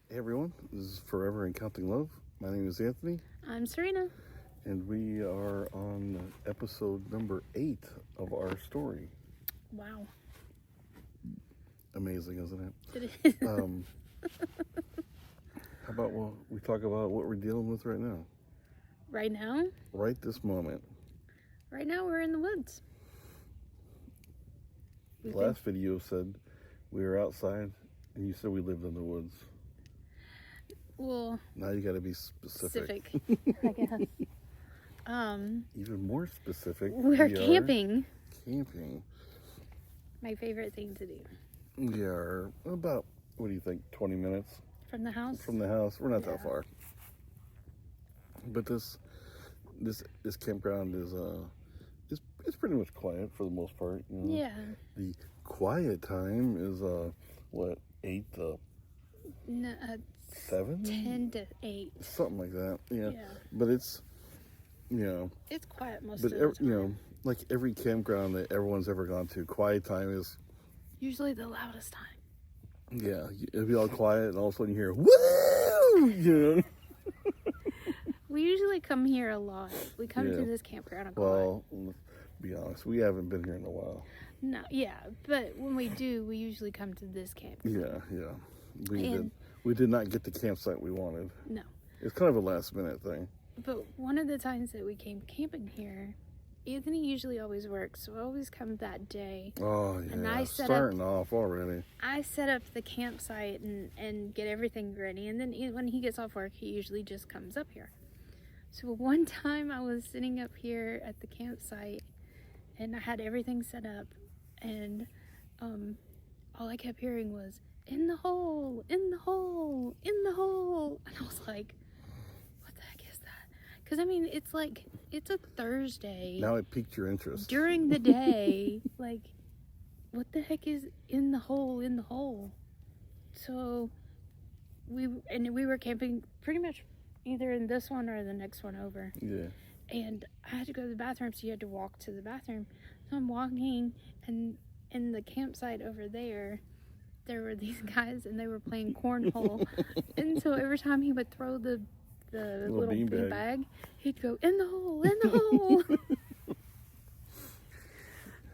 Hey everyone, this is Forever and Counting Love. My name is Anthony, I'm Serena. and we are on episode number 8 of our story. Wow. Amazing, isn't it? It is. How about we talk about what we're dealing with right now? Right now? Right this moment. Right now we're in the woods. The last video said we were outside, and you said we lived in the woods. Well, Now you got to be specific. I guess. Even more specific. We're camping. Camping. My favorite thing to do. We are about, what do you think, 20 minutes? From the house? From the house. We're not that far. But this campground is it's pretty much quiet for the most part. You know? Yeah. The quiet time is 8 to No, 7? 10 to 8. Something like that. Yeah. Yeah. But it's It's quiet most but of the time. like every campground that everyone's ever gone to, quiet time is Usually the loudest time. it'll be all quiet and all of a sudden you hear woo, We usually come here a lot. We come Yeah. to this campground a lot. Well, let's be honest, we haven't been here in a while. No, yeah, but when we do, we usually come to this camp. Yeah. And- We did not get the campsite we wanted. No. It's kind of a last minute thing. But one of the times that we came camping here, Anthony usually always works, so I always come that day. Oh yeah, And I set starting off already. I set up the campsite and get everything ready, and then when he gets off work, he usually just comes up here. So one time I was sitting up here at the campsite, and I had everything set up, and all I kept hearing was, "In the hole, in the hole, in the hole," and I was like, what the heck is that? Because I mean, it's a Thursday Now it piqued your interest. during the day. Like, what the heck is in the hole, in the hole? So we were camping pretty much either in this one or the next one over. Yeah. And I had to go to the bathroom, so you had to walk to the bathroom. So I'm walking, and in the campsite over there were these guys, and they were playing cornhole. And so every time he would throw the little bean bag, he'd go, "In the hole, in the hole."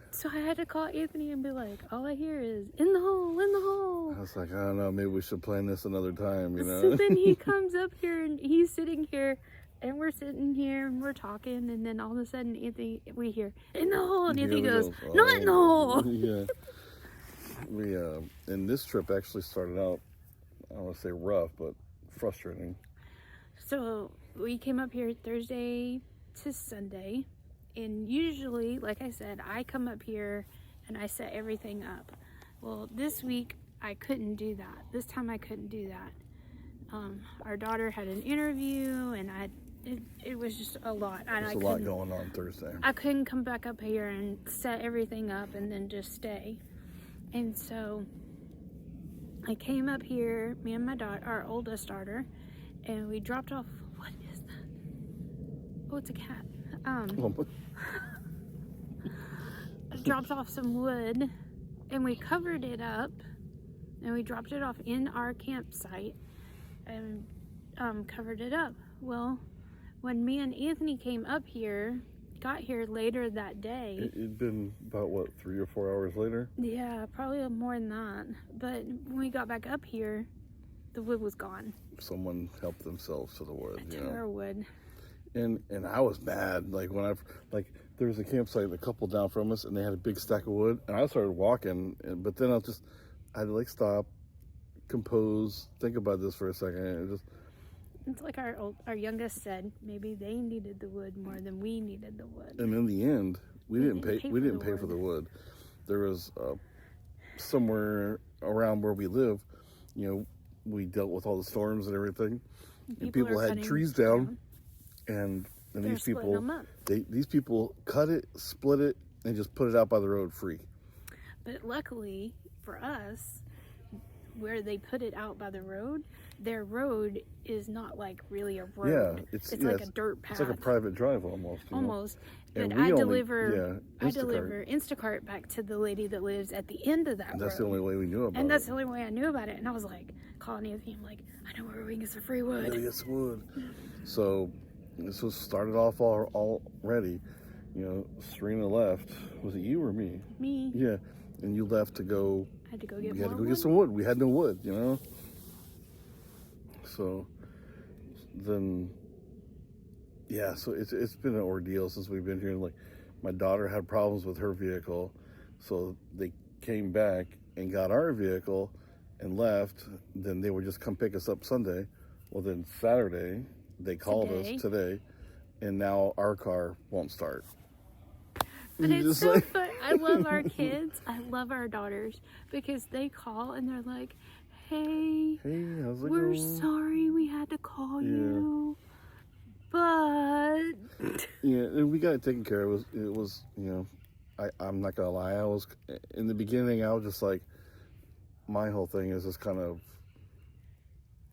So I had to call Anthony and be like, all I hear is, "In the hole, in the hole." I was like, I don't know, maybe we should plan this another time, you know? So then he comes up here, and he's sitting here, and we're sitting here, and we're talking, and then all of a sudden, we hear, "In the hole," and Anthony goes, "Not in the hole." Yeah. We, and this trip actually started out, I don't want to say rough, but frustrating. So we came up here Thursday to Sunday, and usually, like I said, I come up here and I set everything up. Well, this week I couldn't do that. This time I couldn't do that. Our daughter had an interview, and it was just a lot. And There's a lot going on Thursday. I couldn't come back up here and set everything up and then just stay. And so I came up here, me and my daughter, our oldest daughter, and we dropped off. What is that? Oh, it's a cat. Dropped off some wood, and we covered it up, and we dropped it off in our campsite, and covered it up. Well, when me and Anthony got here later that day. It'd been about, 3 or 4 hours later? Yeah, probably more than that. But when we got back up here, the wood was gone. Someone helped themselves to the wood, To our wood. And I was mad, like when there was a campsite a couple down from us, and they had a big stack of wood, and I started walking, but then I had to stop, compose, think about this for a second. It's like our youngest said, maybe they needed the wood more than we needed the wood. And in the end, we didn't pay for the wood. There was somewhere around where we live, we dealt with all the storms and everything, and people had trees down. And these people cut it, split it, and just put it out by the road free. But luckily for us, where they put it out by the road, their road is not like really a road. Yeah, it's like a dirt path. It's like a private drive almost. Almost. And But we I only- deliver yeah, I deliver Instacart back to the lady that lives at the end of that road. That's the only way we knew about And that's it. the only way I knew about it. And I was like, calling Anthony, I'm like, I know where we can get some free wood. Yeah, get some wood. So this was started off already. You know, Serena left. Was it you or me? Me. Yeah, and you left to go. I had to go get We more had to go wood. get some wood. We had no wood, you know. So then, yeah. So it's been an ordeal since we've been here. Like, my daughter had problems with her vehicle, so they came back and got our vehicle and left. Then they would just come pick us up Sunday. Well, then Saturday they called us today, and now our car won't start. But You it's just so like- fun. I love our kids. I love our daughters because they call and they're like, hey, Hey, how's it we're going? sorry we had to call you, but Yeah, and we got it taken care of. It was, you know, I'm not gonna lie. I was in the beginning. I was just like, my whole thing is just kind of,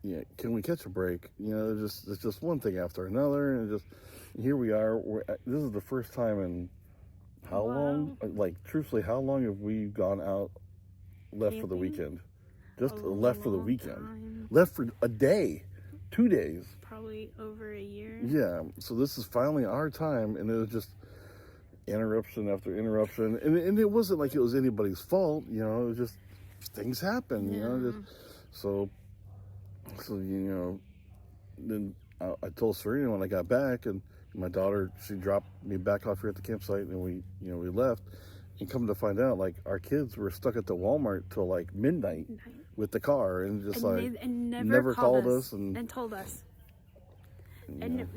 yeah, can we catch a break? You know, it's just one thing after another, and just here we are. This is the first time in how long? Like, truthfully, how long have we gone out, left for the Camping? weekend? Just A left for the long weekend. time. Left for a day, 2 days. Probably over a year. Yeah, so this is finally our time, and it was just interruption after interruption, and it wasn't like it was anybody's fault, you know. It was just things happen, you know. Just so you know. Then I told Serena when I got back, and my daughter, she dropped me back off here at the campsite, and we left. And come to find out, like, our kids were stuck at the Walmart till like midnight with the car, and just and never called us and told us. yeah. And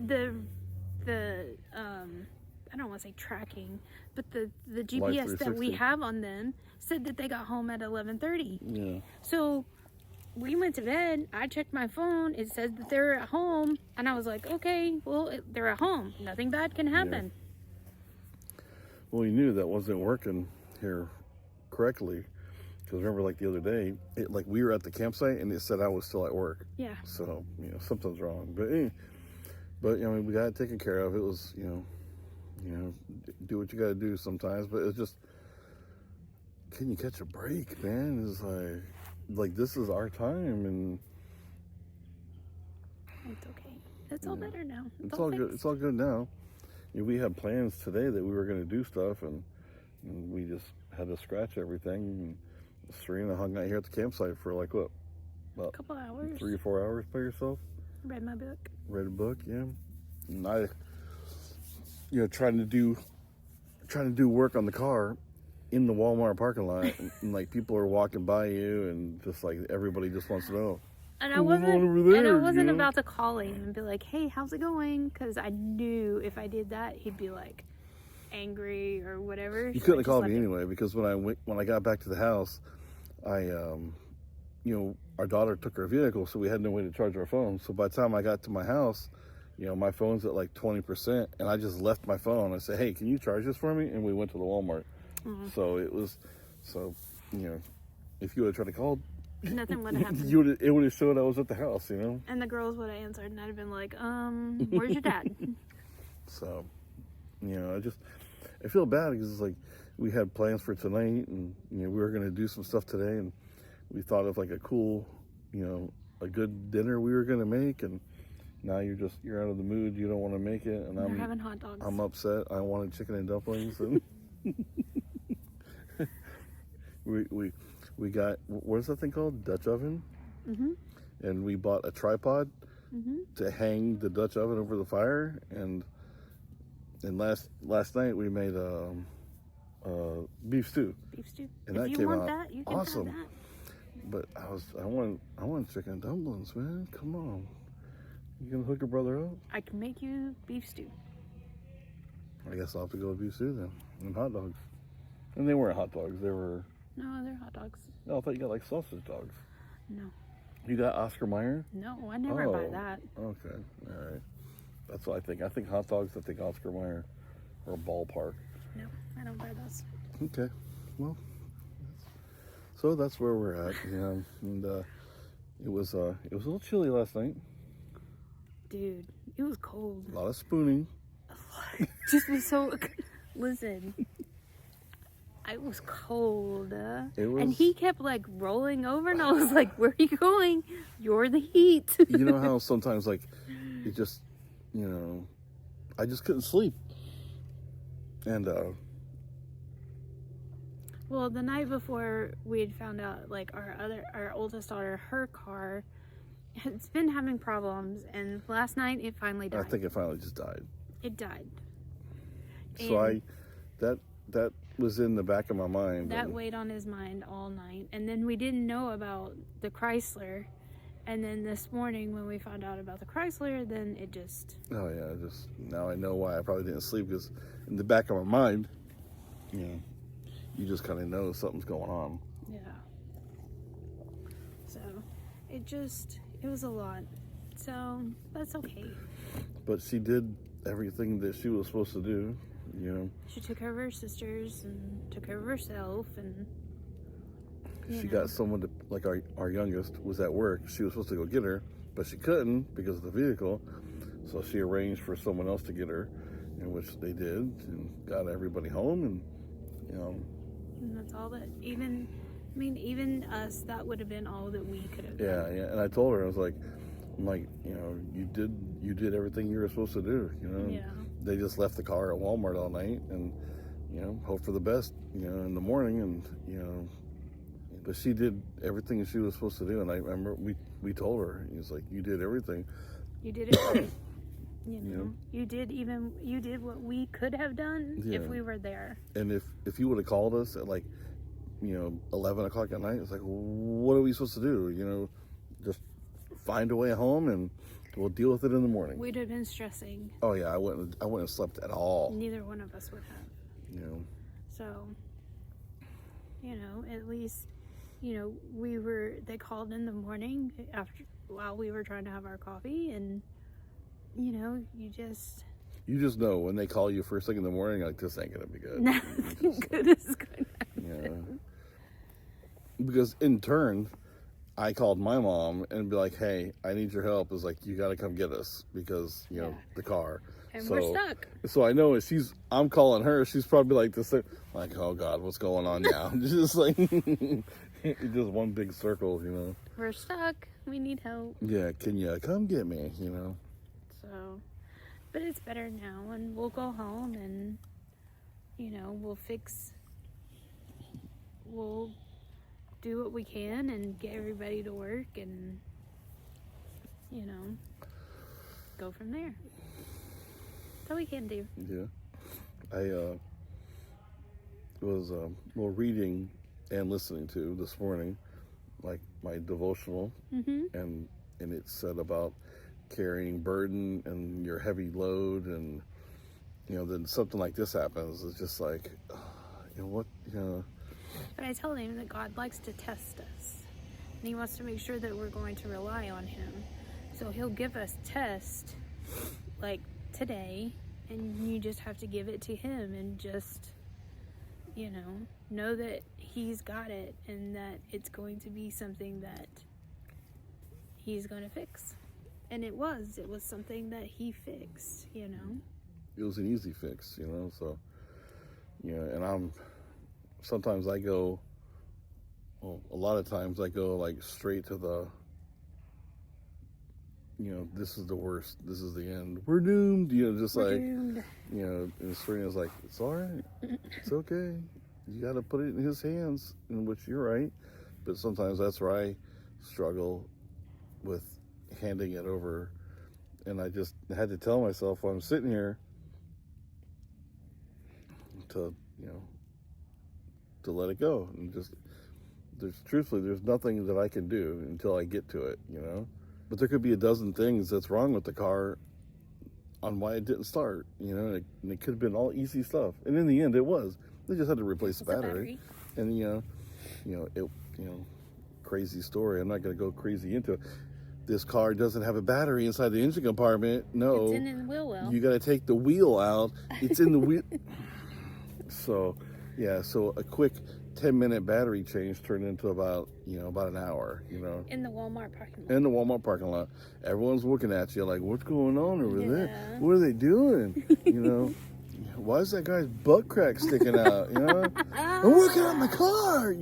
the I don't want to say tracking, but the GPS that we 360. have on them said that they got home at 11:30. Yeah. So we went to bed. I checked my phone. It said that they're at home, and I was like, okay, well, they're at home. Nothing bad can happen. Well, we knew that wasn't working here correctly, because remember, like the other day, like we were at the campsite and it said I was still at work. Yeah. So something's wrong. But we got it taken care of. It was do what you got to do sometimes. But it's just, can you catch a break, man? It's like this is our time, and It's okay. It's all better now. it's all good. fixed. It's all good now. We had plans today that we were going to do stuff, and we just had to scratch everything. And Serena hung out here at the campsite for like what, about A couple hours. 3 or 4 hours by yourself. Read my book. Read a book, yeah. And I, trying to do work on the car in the Walmart parking lot, and like people are walking by you, and just like everybody just wants to know. And I What's wasn't, going on over there, and I wasn't you know? about to call him and be like, "Hey, how's it going?" Because I knew if I did that, he'd be like angry or whatever. You So couldn't I have called just me left anyway, because when I got back to the house, I our daughter took her vehicle, so we had no way to charge our phone. So by the time I got to my house, my phone's at like 20%, and I just left my phone. I said, "Hey, can you charge this for me?" And we went to the Walmart. Mm-hmm. So it was, if you would have tried to call, it. Nothing would have happened. it would have showed I was at the house, And the girls would have answered, and I'd have been like, where's your dad?" So, I feel bad because it's like we had plans for tonight, and we were going to do some stuff today, and we thought of like a cool, a good dinner we were going to make, and now you're out of the mood. You don't want to make it, and They're having hot dogs. I'm upset. I wanted chicken and dumplings, and we got, what is that thing called? Dutch oven. Mm-hmm. And we bought a tripod Mm-hmm. to hang the Dutch oven over the fire, and last night we made beef stew. Beef stew. And if that you came want out that, you can awesome. have that. But I want chicken and dumplings, man. Come on, you gonna hook your brother up? I can make you beef stew. I guess I'll have to go with beef stew then, and hot dogs. And they weren't hot dogs; they were. No, they're hot dogs. No, I thought you got like sausage dogs. No. You got Oscar Mayer? No, I never buy Oh. that. Okay, all right. That's what I think. I think hot dogs. I think Oscar Mayer or Ballpark. No, I don't buy those. Okay, well, So that's where we're at. Yeah, and it was a little chilly last night. Dude, it was cold. A lot of spooning. Just was so. Listen, I was cold. It was, and he kept like rolling over, and I was like, "Where are you going? You're the heat." You know how sometimes like it just, you know, I just couldn't sleep, and well, the night before we had found out, like our oldest daughter, her car has been having problems, and last night it finally died. I think it finally just died. It died. So that was in the back of my mind. That weighed on his mind all night. And then we didn't know about the Chrysler. And then this morning when we found out about the Chrysler, then it just... Oh yeah, just now I know why I probably didn't sleep, because in the back of my mind, you know, you just kind of know something's going on. Yeah. So it was a lot. So that's okay. But she did everything that she was supposed to do, you know. She took care of her sisters and took care of herself, and she got someone to, like our youngest was at work. She was supposed to go get her, but she couldn't because of the vehicle. So she arranged for someone else to get her, in which they did, and got everybody home, and you know. And that's all that even us, that would have been all that we could have done. Yeah. And I told her, I was like, you know, you did everything you were supposed to do, you know. Yeah. They just left the car at Walmart all night, and you know, hope for the best, you know, in the morning, and you know, but she did everything she was supposed to do. And I remember we told her, he was like, you did everything. You did it right. You know, you did what we could have done if we were there. And if you would have called us at like, you know, 11 o'clock at night, it's like, what are we supposed to do? You know, just find a way home and we'll deal with it in the morning. We'd have been stressing. Oh yeah, I wouldn't have slept at all. Neither one of us would have. You know. So, you know, at least, you know, they called in the morning while we were trying to have our coffee, and you know, you just know when they call you first thing in the morning, like, this ain't gonna be good. Nothing good is gonna happen. Yeah. Because in turn, I called my mom and be like, hey, I need your help. It's like, you got to come get us because, you know, the car. And we're stuck. So I know I'm calling her. She's probably like this, like, oh God, what's going on now? Just like, just one big circle, you know. We're stuck. We need help. Yeah. Can you come get me, you know? So, but it's better now, and we'll go home and, you know, we'll do what we can and get everybody to work, and you know, go from there. That's all we can do. Yeah. I was reading and listening to this morning, like my devotional, and it said about carrying burden and your heavy load, and you know, then something like this happens. It's just like, you know what, you know. But I told him that God likes to test us, and he wants to make sure that we're going to rely on him. So he'll give us tests like today, and you just have to give it to him and just, you know that he's got it, and that it's going to be something that he's going to fix. And it was something that he fixed, you know. It was an easy fix, you know. So, you know, and sometimes I go, well, a lot of times I go like straight to the, you know, this is the worst, this is the end, we're doomed, you know, just like, doomed. You know, and Serena's like, it's all right, it's okay, you got to put it in his hands, in which you're right, but sometimes that's where I struggle with handing it over, and I just had to tell myself while I'm sitting here to, you know, to let it go, and just, there's nothing that I can do until I get to it, you know. But there could be a dozen things that's wrong with the car on why it didn't start, you know, and it could have been all easy stuff, and in the end it was. They just had to replace the battery. And you know, crazy story, I'm not going to go crazy into it. This car doesn't have a battery inside the engine compartment. No, it's in the wheel well. You got to take the wheel out. It's in the wheel. So, yeah. So a quick 10-minute battery change turned into about an hour. In the Walmart parking lot. In the Walmart parking lot, everyone's looking at you like, "What's going on over there? Yeah. What are they doing?" Why is that guy's butt crack sticking out? I'm working on my car.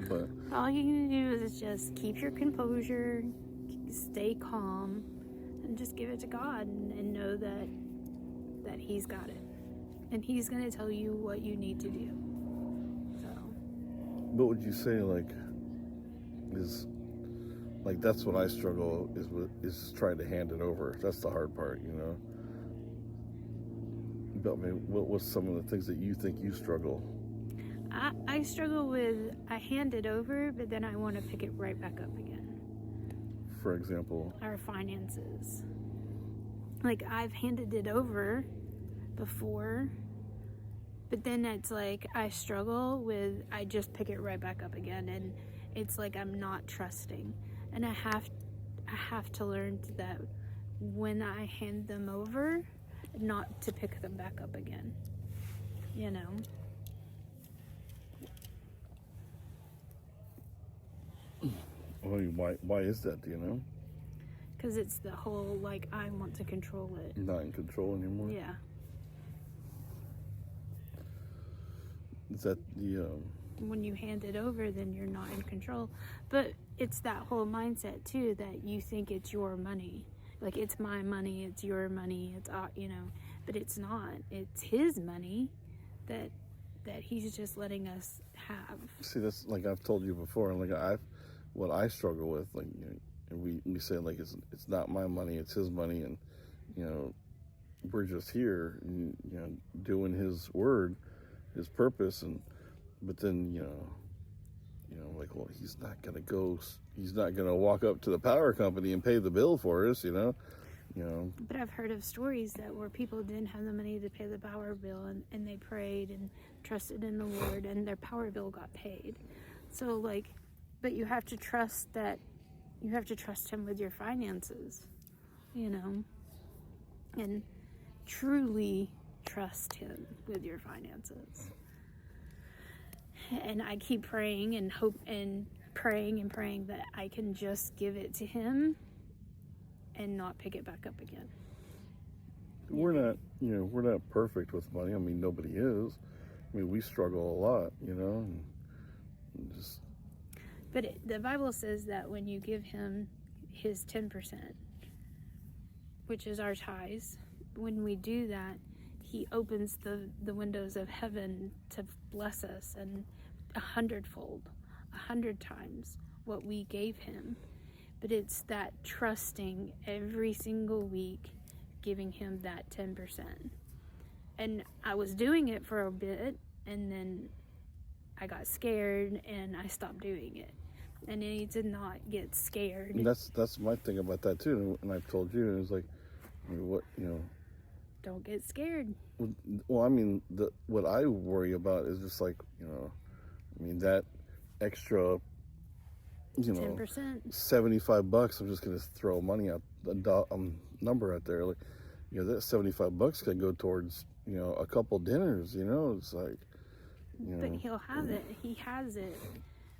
But all you can do is just keep your composure, stay calm, and just give it to God and know that He's got it. And He's going to tell you what you need to do. So. What would you say, that's what I struggle is trying to hand it over. That's the hard part, But what's some of the things that you think you struggle? I struggle with, I hand it over, but then I want to pick it right back up again. For example? Our finances. I've handed it over before, but then it's I struggle with, I just pick it right back up again, and it's I'm not trusting. And I have to learn that when I hand them over, not to pick them back up again. Why is that, do you know? Because it's the whole, I want to control it. Not in control anymore? Yeah. Is that the... When you hand it over, then you're not in control. But it's that whole mindset, too, that you think it's your money. It's my money, it's your money, it's, but it's not. It's His money that He's just letting us have. See, that's I've told you before, what I struggle with, and we say it's not my money, it's His money, and we're just here, and, doing His word, His purpose, but then well, He's not gonna walk up to the power company and pay the bill for us, But I've heard of stories where people didn't have the money to pay the power bill, and they prayed and trusted in the Lord, and their power bill got paid. So but you have to trust that. You have to trust Him with your finances, and truly trust Him with your finances. And I keep praying and hope and praying that I can just give it to Him and not pick it back up again. We're not perfect with money. I mean, nobody is. I mean, we struggle a lot, and just. But the Bible says that when you give Him His 10%, which is our tithes, when we do that, He opens the windows of heaven to bless us, and 100-fold, 100 times what we gave Him. But it's that trusting every single week, giving Him that 10%. And I was doing it for a bit, and then I got scared and I stopped doing it. And I need to not get scared. And that's my thing about that too. And I've told you, it's what. Don't get scared. Well, I mean, what I worry about is just that extra, 10%. $75. I'm just gonna throw money out, number out there. That $75 could go towards a couple dinners. It's But He'll have it. He has it,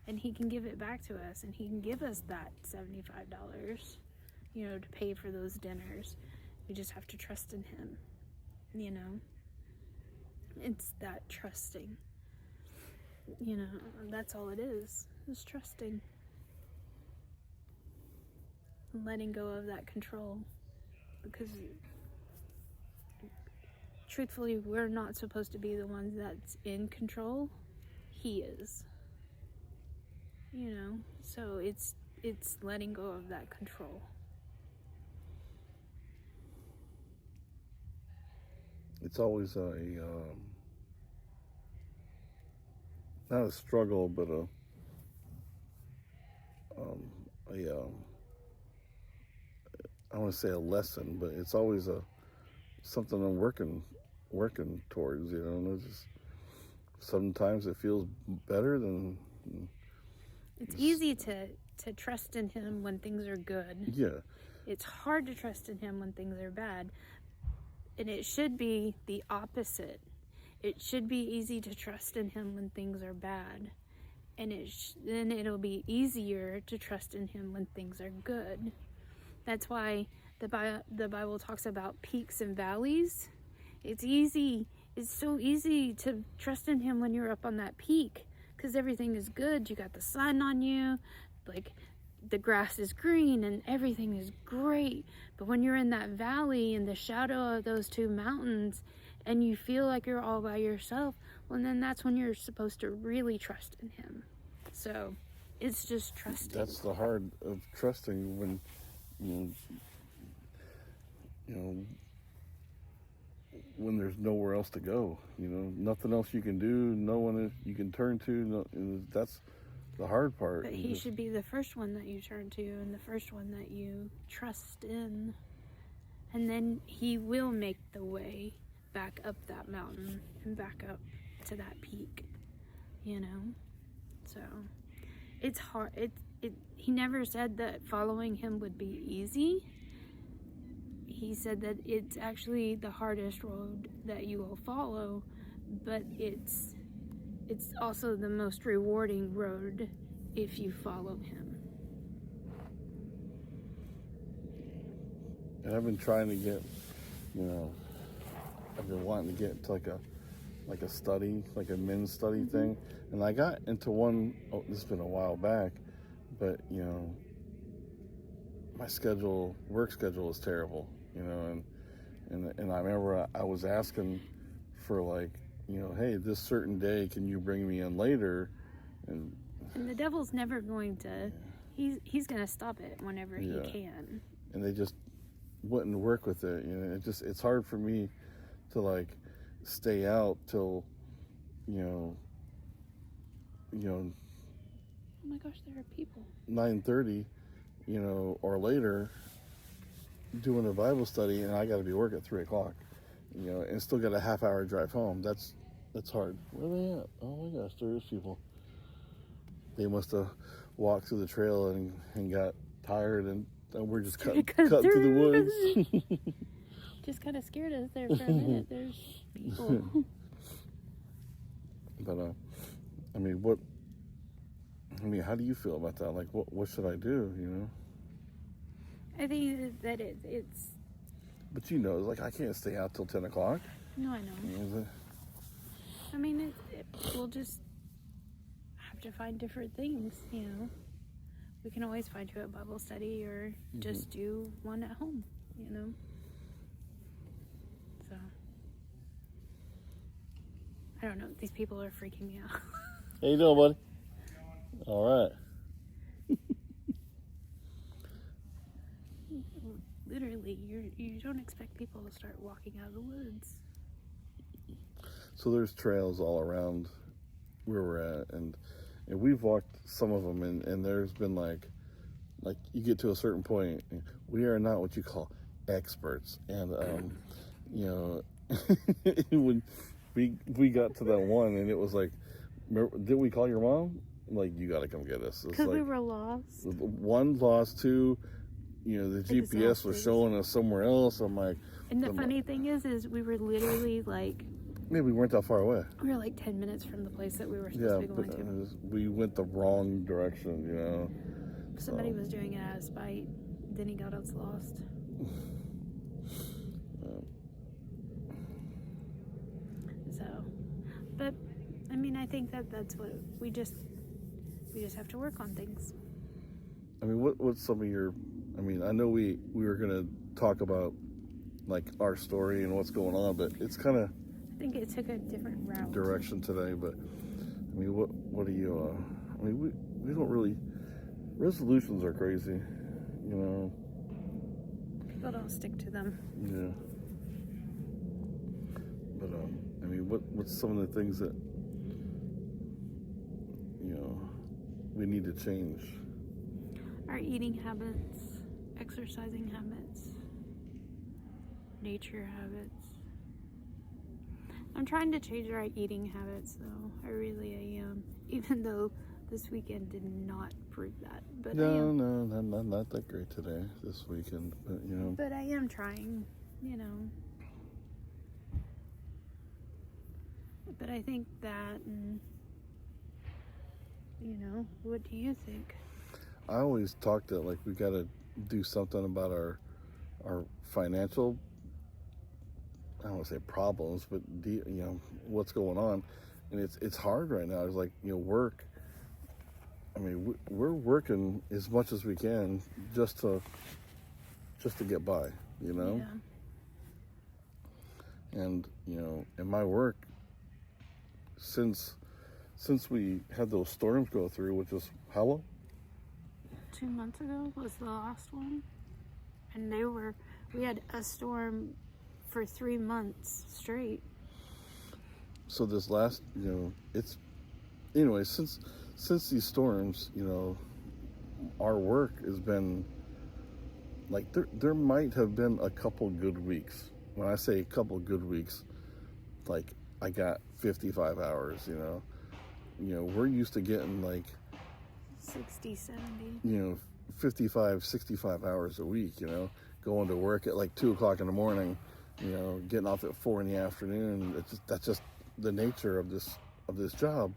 and He can give it back to us, and He can give us that $75, to pay for those dinners. We just have to trust in Him. It's that trusting. That's all it is trusting. Letting go of that control. Because truthfully, we're not supposed to be the ones that's in control. He is. So it's letting go of that control. It's always not a struggle, but I want to say a lesson, but it's always something I'm working towards, and just sometimes it feels better than. It's easy to trust in Him when things are good. Yeah. It's hard to trust in Him when things are bad. And it should be the opposite. it should be easy to trust in him when things are bad. And then it'll be easier to trust in him when things are good. That's why the Bible talks about peaks and valleys. It's so easy to trust in him when you're up on that peak, because everything is good. You got the sun on you, like the grass is green and everything is great. But when you're in that valley in the shadow of those two mountains and you feel like you're all by yourself, well, then that's when you're supposed to really trust in him. So it's just trusting. That's the hard of trusting when you know when there's nowhere else to go. Nothing else you can do, no one you can turn to. That's the hard part. But he should be the first one that you turn to and the first one that you trust in. And then he will make the way back up that mountain and back up to that peak, So it's hard. He never said that following him would be easy. He said that it's actually the hardest road that you will follow, but it's also the most rewarding road if you follow him. And I've been trying to get, I've been wanting to get to like a study, like a men's study thing. And I got into one, this has been a while back, but, my work schedule is terrible, and I remember I was asking for hey, this certain day, can you bring me in later? And the devil's never going to, he's going to stop it whenever he can. And they just wouldn't work with it. It's hard for me to stay out till, Oh my gosh, there are people. 9:30, or later, doing a Bible study, and I got to be work at 3:00, and still got a half-hour drive home. That's hard. Where are they at? Oh my gosh, there is people. They must have walked through the trail and got tired, and we're just cut through the woods. Just kind of scared us there for a minute. There's people. But how do you feel about that? What should I do? I think that it's. But I can't stay out till 10 o'clock. No, I know. We'll just have to find different things. We can always find you a Bible study or just do one at home. So I don't know. These people are freaking me out. How you doing, buddy? All right. Literally, you don't expect people to start walking out of the woods. So there's trails all around where we're at, and we've walked some of them, and there's been like you get to a certain point, we are not what you call experts, and when we got to that one, and it was did we call your mom? You gotta come get us. Because we were lost. One, lost. Two, the GPS was showing us somewhere else. I'm like, and the funny thing is we were literally maybe we weren't that far away. We were 10 minutes from the place that we were supposed to be going to. We went the wrong direction, Somebody was doing it out of spite. Then he got us lost. But I think that's what we just have to work on things. What's some of your? I know we were gonna talk about our story and what's going on, but it's kind of. I think it took a different route. Direction today, but what do you? We don't really. Resolutions are crazy, People don't stick to them. Yeah. But what's some of the things that we need to change? Our eating habits, exercising habits, nature habits. I'm trying to change our eating habits, though. I really am. Even though this weekend did not prove that. But no, not that great today, this weekend. But, But I am trying, But I think that, and, what do you think? I always talk that like we got to do something about our financial, I don't want to say problems, but what's going on, and it's hard right now. It's like work. I mean, we're working as much as we can just to get by, Yeah. And in my work, since we had those storms go through, which was how long? 2 months ago was the last one, and we had a storm for 3 months straight. So this last, it's anyway, since these storms, our work has been like there might have been a couple good weeks. When I say a couple good weeks, like I got 55 hours, we're used to getting like 60, 70. 55, 65 hours a week, going to work at like 2 o'clock in the morning, getting off at 4 in the afternoon. That's just the nature of this job.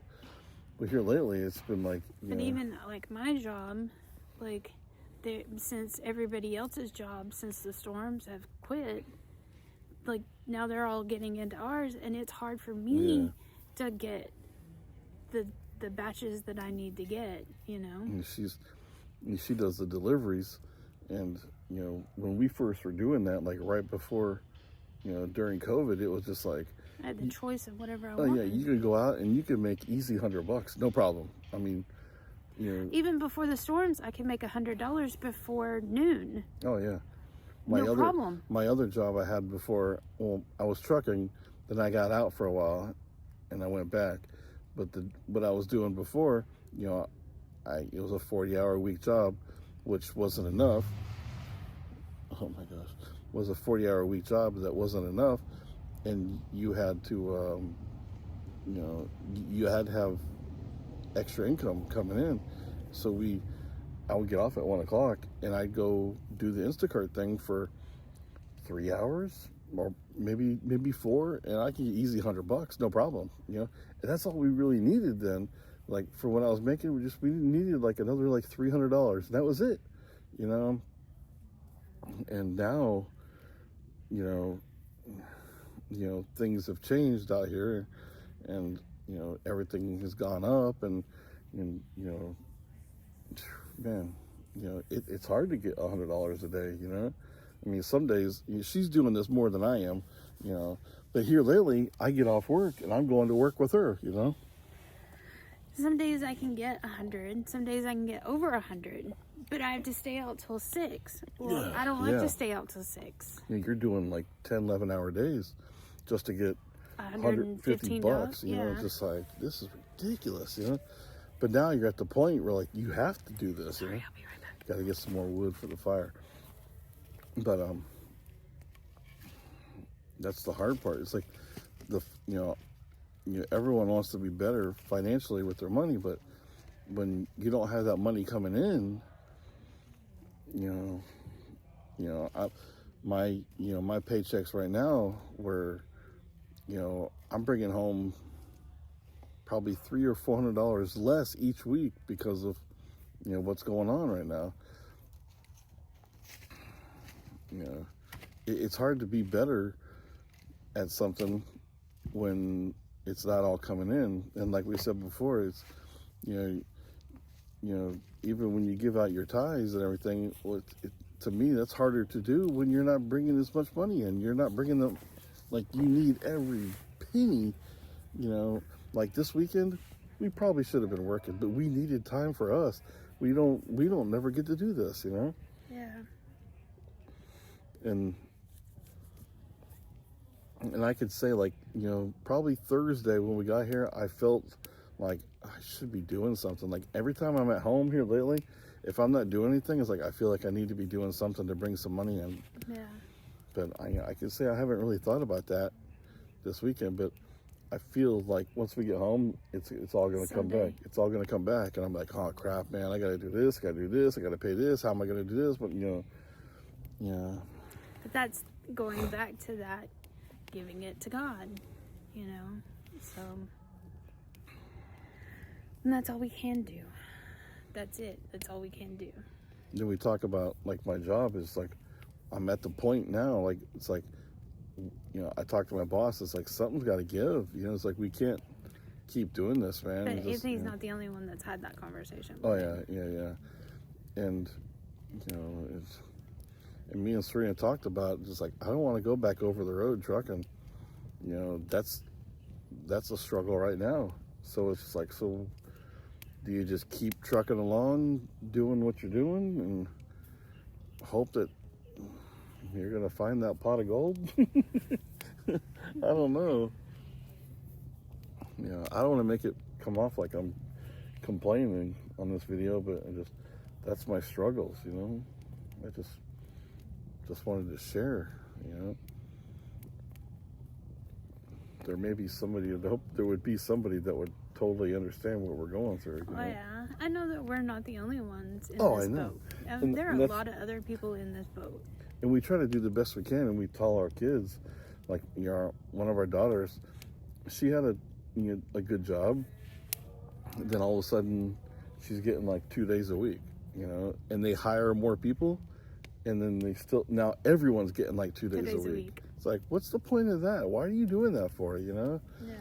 But here lately, it's been like, and even like my job, like since everybody else's job, since the storms have quit, like now they're all getting into ours, and it's hard for me to get the batches that I need to get, And she does the deliveries, and when we first were doing that, like right before, during COVID, it was just like I had the choice of whatever I oh wanted. yeah, you could go out and you could make easy $100, no problem. I mean, even before the storms, I could make $100 before noon. Oh yeah, No problem. My other job I had before, well, I was trucking, then I got out for a while, and I went back. But what I was doing before, it was a 40-hour week job, which wasn't enough. Oh my gosh, was a 40-hour week job that wasn't enough, and you had to, you had to have extra income coming in. So I would get off at 1 o'clock, and I'd go do the Instacart thing for 3 hours, or maybe 4, and I can get easy $100, no problem. And that's all we really needed then. Like for what I was making, we needed like another like $300, and that was it. And now, things have changed out here, and everything has gone up, and man, it's hard to get $100 a day. I mean, some days she's doing this more than I am, but here lately I get off work and I'm going to work with her. Some days I can get 100. Some days I can get over 100. But I have to stay out till 6. Well, I don't like to stay out till 6. You're doing like 10, 11-hour days just to get $150. It's just like, this is ridiculous. But now you're at the point where like you have to do this. Sorry, I'll be right back. Got to get some more wood for the fire. But that's the hard part. It's like everyone wants to be better financially with their money, but when you don't have that money coming in, my paychecks right now, where I'm bringing home probably $300 or $400 less each week because of what's going on right now. It's hard to be better at something when it's not all coming in. And like we said before, it's even when you give out your tithes and everything, to me that's harder to do when you're not bringing as much money in. You're not bringing them, like you need every penny. Like this weekend, we probably should have been working, but we needed time for us. We don't never get to do this. Yeah. And I could say, like, probably Thursday when we got here, I felt like I should be doing something. Like every time I'm at home here lately, if I'm not doing anything, it's like I feel like I need to be doing something to bring some money in. Yeah. But I can say I haven't really thought about that this weekend, but I feel like once we get home, it's all going to come back. It's all going to come back, and I'm like, oh crap, man, I got to do this, I got to do this, I got to pay this. How am I going to do this? But yeah. But that's going back to that, giving it to God, So, and that's all we can do. That's it. That's all we can do. Then we talk about, like, my job is like, I'm at the point now, like, it's like, you know, I talk to my boss, it's like, something's got to give. You know, it's like, we can't keep doing this, man. But Just, Anthony's you know. not the only one that's had that conversation. Oh, yeah. And, you know, and me and Serena talked about just like, I don't want to go back over the road trucking. You know, that's a struggle right now. So it's just like, so do you just keep trucking along, doing what you're doing, and hope that you're going to find that pot of gold? I don't know. You know, I don't want to make it come off like I'm complaining on this video, but that's my struggles, you know. I just wanted to share, you know. There may be somebody, I hope there would be somebody that would totally understand what we're going through. Oh, yeah. I know that we're not the only ones in Oh, this I know. boat. There are a lot of other people in this boat. And we try to do the best we can, and we tell our kids, like, you know, one of our daughters, she had a good job. Then all of a sudden, she's getting like 2 days a week, you know, and they hire more people, and then now everyone's getting like 2 days a week. It's like, what's the point of that? Why are you doing that for, you know? Yeah.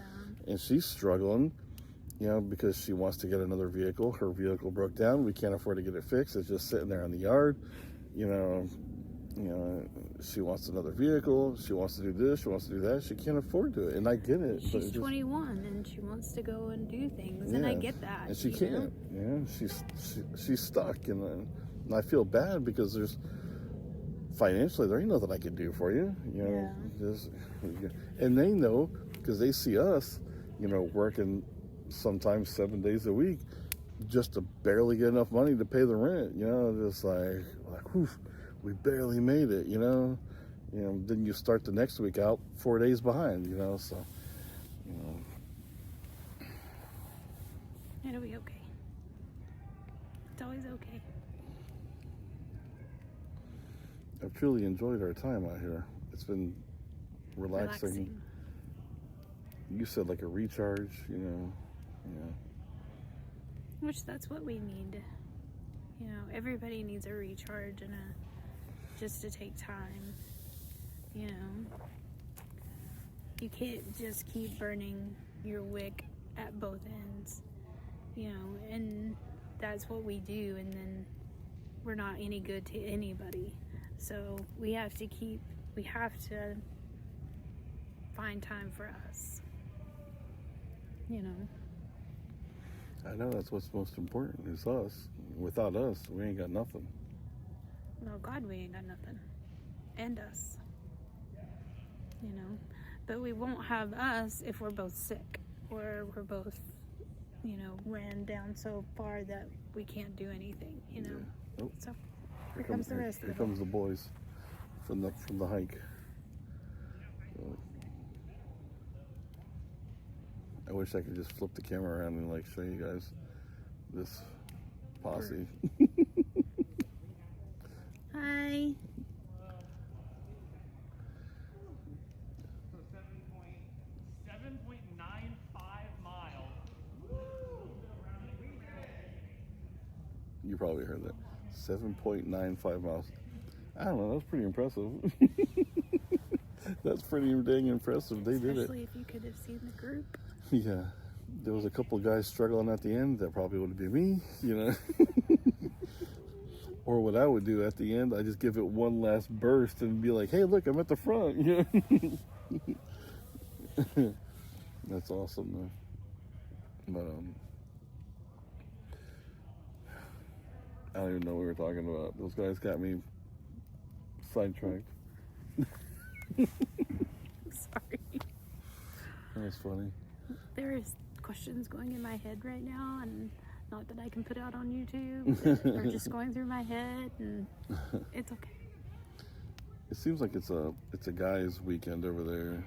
And she's struggling, you know, because she wants to get another vehicle. Her vehicle broke down. We can't afford to get it fixed. It's just sitting there in the yard, you know. She wants another vehicle. She wants to do this. She wants to do that. She can't afford to, and I get it. She's 21 and she wants to go and do things, and I get that. And she can't. Yeah, she's stuck, and I feel bad because financially there ain't nothing I can do for you. You know, and they know because they see us, you know, working sometimes 7 days a week just to barely get enough money to pay the rent. You know, just like whew. We barely made it, you know. Then you start the next week out 4 days behind, you know. So, you know, it'll be okay. It's always okay. I've truly enjoyed our time out here. It's been relaxing. You said like a recharge, you know. Yeah. Which that's what we need. You know, everybody needs a recharge and just to take time, you know. You can't just keep burning your wick at both ends, you know, and that's what we do, and then we're not any good to anybody. So we have to find time for us, you know. I know that's what's most important is us. Without us, we ain't got nothing. No, God, we ain't got nothing. And us. You know? But we won't have us if we're both sick. Or we're both, you know, ran down so far that we can't do anything, you know? Yeah. Oh. So, here comes the rest of Here comes the boys from the hike. I wish I could just flip the camera around and like show you guys this posse. Hi. So 7.95 miles. You probably heard that. 7.95 miles. I don't know, that's pretty impressive. That's pretty dang impressive. They did it. Especially if you could have seen the group. Yeah. There was a couple of guys struggling at the end. That probably would be me, you know. Or what I would do at the end, I just give it one last burst and be like, hey, look, I'm at the front. You know? That's awesome, though. But, I don't even know what we were talking about. Those guys got me sidetracked. Sorry. That's funny. There's questions going in my head right now, and not that I can put out on YouTube. They're just going through my head, and it's okay. It seems like it's a guys' weekend over there.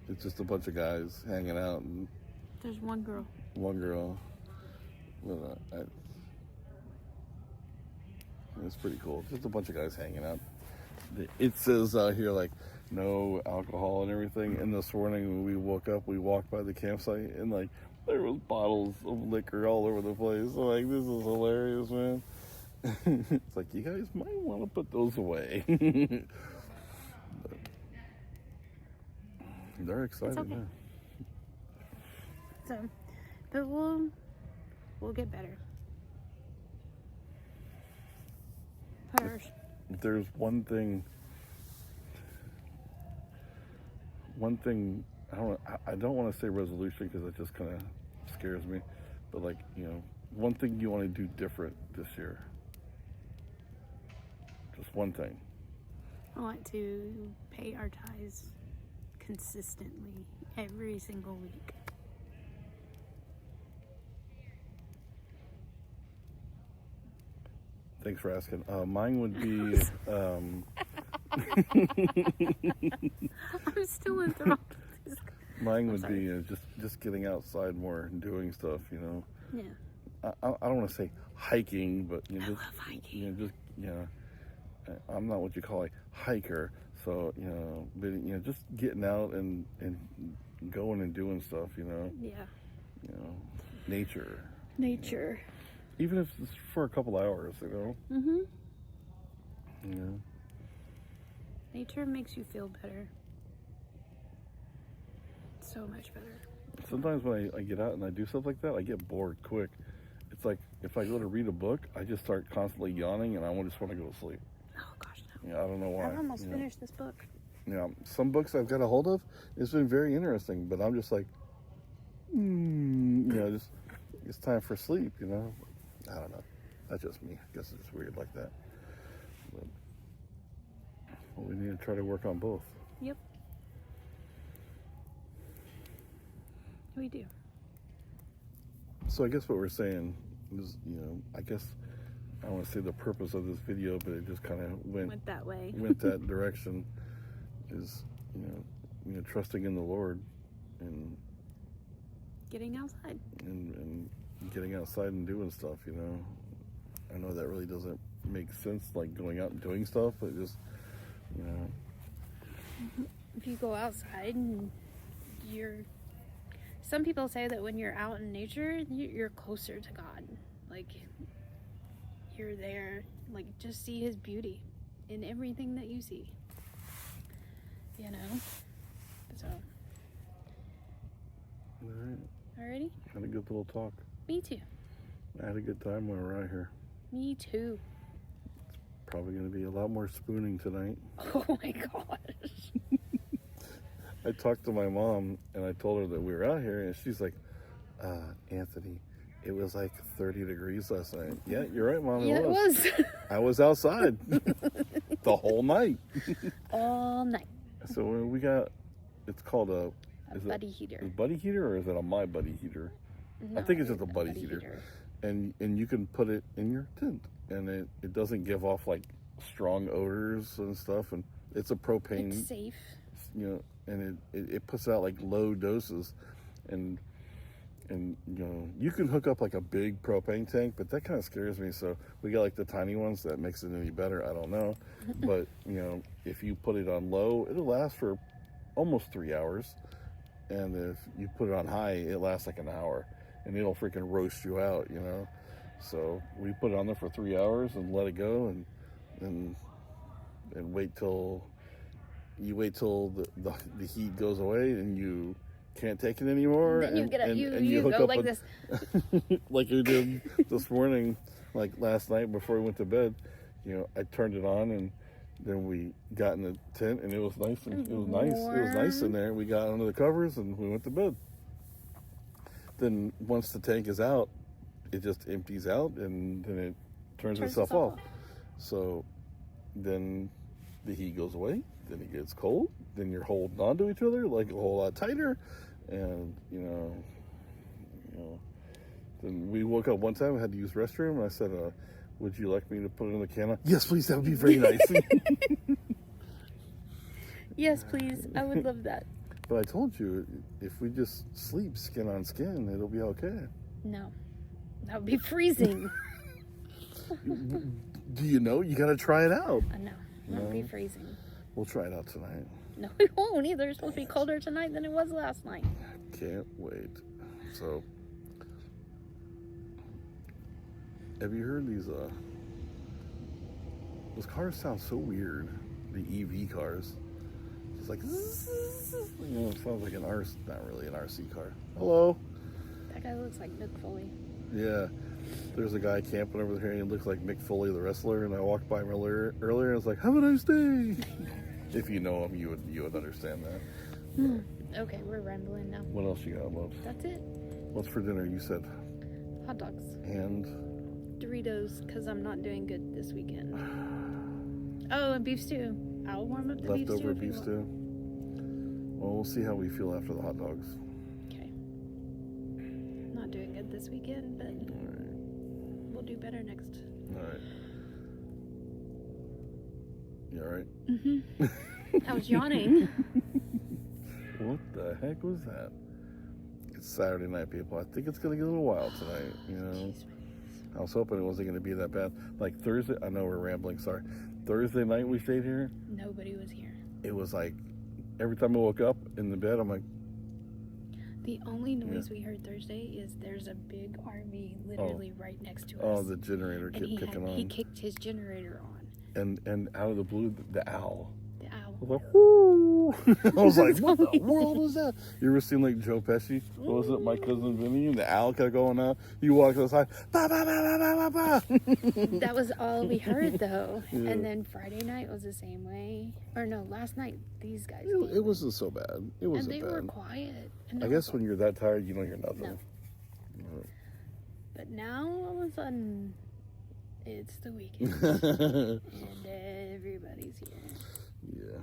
It's just a bunch of guys hanging out, and There's one girl. one girl. Well, it's pretty cool. Just a bunch of guys hanging out. It says here like no alcohol and everything. And this morning when we woke up, we walked by the campsite and like there was bottles of liquor all over the place. So like, this is hilarious, man. It's like, you guys might want to put those away. But they're excited, okay. man. So, but we'll get better. There's one thing I don't want to say resolution because it just kind of scares me, but like, you know, one thing you want to do different this year. Just one thing. I want to pay our tithes consistently every single week. Thanks for asking. Mine would be I'm still enthralled with this. mine would be just getting outside more and doing stuff, you know. Yeah. I don't want to say hiking, but you know, I just, love hiking. you know, just, you know, I'm not what you call a hiker, so, you know, but, you know, just getting out and going and doing stuff, you know. Yeah. You know, nature. Nature. Even if it's for a couple hours, you know. Mm-hmm. You know. Nature makes you feel better. So much better. Sometimes when I get out and I do stuff like that, I get bored quick. It's like if I go to read a book, I just start constantly yawning and I just want to go to sleep. Oh gosh, no. Yeah, I don't know why. I've almost you know. finished this book. Yeah, some books I've got a hold of, it's been very interesting, but I'm just like, you know, just it's time for sleep, you know. I don't know. That's just me. I guess it's weird like that. But, well, we need to try to work on both. Yep. We do. So I guess what we're saying is, you know, I guess I don't want to say the purpose of this video, but it just kind of Went that way. went that direction. Is you know, trusting in the Lord and Getting outside. and getting outside and doing stuff. You know, I know that really doesn't make sense, like going out and doing stuff, but just, you know. If you go outside and some people say that when you're out in nature, you're closer to God. Like, you're there, like, just see His beauty in everything that you see. You know? So. All right. Alrighty? Had a good little talk. Me too. I had a good time when we were out here. Me too. Probably going to be a lot more spooning tonight. Oh my gosh. I talked to my mom and I told her that we were out here, and she's like, Anthony, it was like 30 degrees last night. Yeah, you're right, Mom. Yeah, it was. I was outside the whole night. All night. So we got, it's called a buddy heater. A buddy heater, or is it a My Buddy heater? No, I think it's just a buddy heater. And you can put it in your tent, and it doesn't give off like strong odors and stuff, and it's a propane. It's safe. You know, and it puts out like low doses, and you know, you can hook up like a big propane tank, but that kind of scares me. So we got like the tiny ones. That makes it any better, I don't know. But you know, if you put it on low, it'll last for almost 3 hours, and if you put it on high, it lasts like an hour, and it'll freaking roast you out, you know. So we put it on there for 3 hours and let it go, and wait till the heat goes away and you can't take it anymore. Then you get up, and you hook go up like this. like you did this morning, like last night before we went to bed. You know, I turned it on, and then we got in the tent, and it was nice, and it was nice in there. We got under the covers and we went to bed. Then once the tank is out, it just empties out, and then it turns itself off. So then the heat goes away, then it gets cold, then you're holding on to each other like a whole lot tighter, and you know, then we woke up one time, I had to use the restroom, and I said, would you like me to put it in the can? Yes, please, that would be very nice. Yes, please, I would love that. But I told you, if we just sleep skin on skin, it'll be okay. No, that would be freezing. Do you know? You got to try it out. No, that would be freezing. We'll try it out tonight. No, it won't either. It's supposed to be colder tonight than it was last night. Can't wait. So, have you heard these cars sound so weird. The EV cars. It's like, it sounds like not really an RC car. Hello. That guy looks like Mick Foley. Yeah. There's a guy camping over here and he looks like Mick Foley, the wrestler, and I walked by him earlier and I was like, have a nice day. If you know him, you would understand that. Okay, we're rambling now. What else you got, love? That's it. What's for dinner, you said? Hot dogs. And? Doritos, because I'm not doing good this weekend. Oh, and beef stew. I'll warm up the beef stew. Leftover beef stew? Well, we'll see how we feel after the hot dogs. Okay. Not doing good this weekend, but we'll do better next. Alright. You alright? I was yawning. What the heck was that? It's Saturday night, people. I think it's going to get a little wild tonight, you know. I was hoping it wasn't going to be that bad. Like Thursday, I know we're rambling, sorry. Thursday night we stayed here. Nobody was here. It was like, every time I woke up in the bed, I'm like. The only noise we heard Thursday is there's a big RV literally right next to us. Oh, the generator kept kicking on. He kicked his generator on. And out of the blue, the owl. The owl. I was like, whoo! I was like, what the world is that? You ever seen like Joe Pesci? What was it, My Cousin Vinny? And the owl kept going out. You walk outside, ba ba ba ba ba ba ba. That was all we heard though. Yeah. And then Friday night was the same way. Or no, last night these guys It wasn't so bad. It wasn't and they bad. were quiet. And I guess when you're that tired, you don't hear nothing. No. But now all of a sudden, it's the weekend. And everybody's here. Yeah.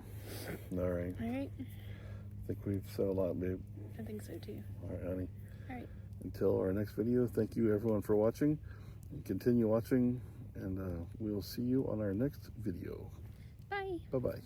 All right. All right. I think we've said a lot, babe. I think so too. All right, honey. All right. Until our next video, thank you everyone for watching. Continue watching, and we will see you on our next video. Bye. Bye-bye.